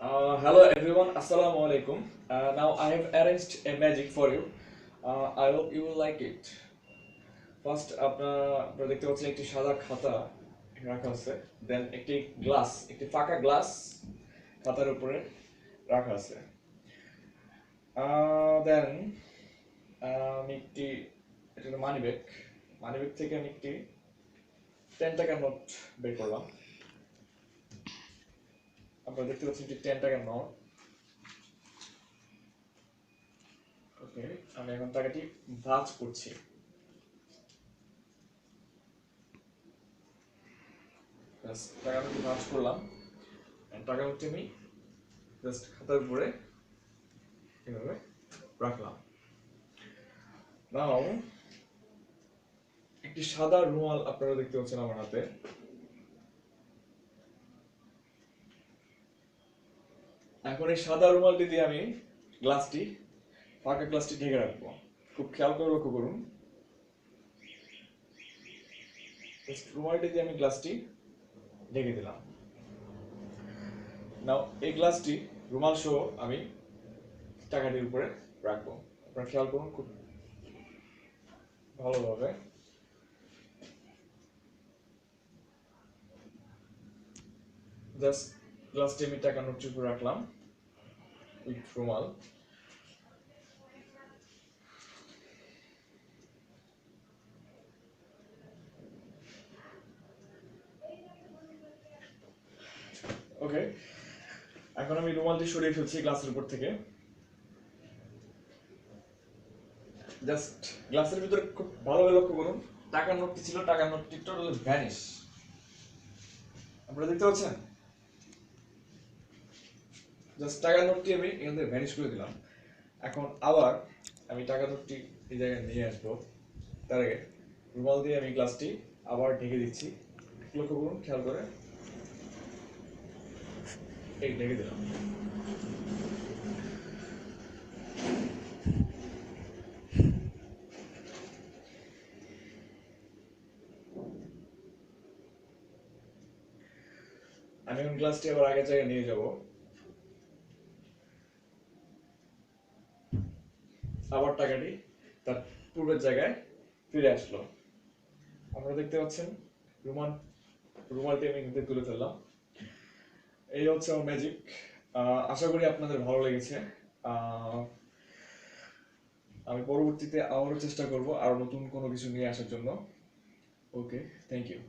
Hello everyone, Assalamu alaikum. Now I have arranged a magic for you. I hope you will like it. First, আপনারা দেখতে পাচ্ছেন একটি সাদা খাতা রাখা আছে। দেন একটি ফাঁকা গ্লাস খাতার উপরে রাখা আছে। দেন আমি এটা মানি ব্যাগ থেকে আমি একটি 10 টাকার নোট বের করলাম। আপনারা দেখতে পাচ্ছেন একটি 10 টাকার নোট। ওকে, আমি এখন টাকাটি ভাঁজ করছি। টাকা নোটটি ভাঁজ করলাম। টাকা নোটটি আমি জাস্ট খাতার উপরে এভাবে রাখলাম। নাও একটি সাদা রুমাল আপনারা দেখতে পাচ্ছেন আমার হাতে। এখন এই সাদা রুমালটি দিয়ে আমি ফাঁকা গ্লাসটি ঢেকে রাখবো। খুব খেয়াল করে লক্ষ্য করুন। রুমালটি দিয়ে আমি গ্লাসটি ঢেকে দিলাম। নাও এই গ্লাসটি রুমাল সহ আমি টাকাটির উপরে রাখবো। আপনারা খেয়াল করুন খুব ভালোভাবে। জাস্ট গ্লাসটি আমি টাকা নোটটির উপরে রাখলাম উইথ রুমাল। ওকে, এখন আমি রুমালটি সরিয়ে ফেলছি গ্লাসের উপর থেকে। জাস্ট গ্লাসের ভিতরে খুব ভালোভাবে লক্ষ্য করুন। টাকার নোটটি ছিল, টাকার নোটটি টোটাল ভ্যানিশ। আপনারা দেখতে পাচ্ছেন? জাস্ট টাকার নোটটি আমি এখান থেকে ভ্যানিশ করে দিলাম। এখন আবার আমি টাকার নোটটি এই জায়গায় নিয়ে আসবো। তার আগে রুমাল দিয়ে আমি গ্লাসটি আবার ঢেকে দিচ্ছি। লক্ষ্য করুন খেয়াল করে। এই ঢেকে দিলাম। আমি এখন গ্লাসটি আবার আগের জায়গায় নিয়ে যাব। আবার টাকাটি তার পূর্বের জায়গায় ফিরে আসলো। আপনারা দেখতে পাচ্ছেন রুমালটি আমি কিন্তু তুলে ফেললাম। এই হচ্ছে আমার ম্যাজিক। আশা করি আপনাদের ভালো লেগেছে। আমি পরবর্তীতে আবারও চেষ্টা করব আরো নতুন কোনো কিছু নিয়ে আসার জন্য। ওকে, থ্যাংক ইউ।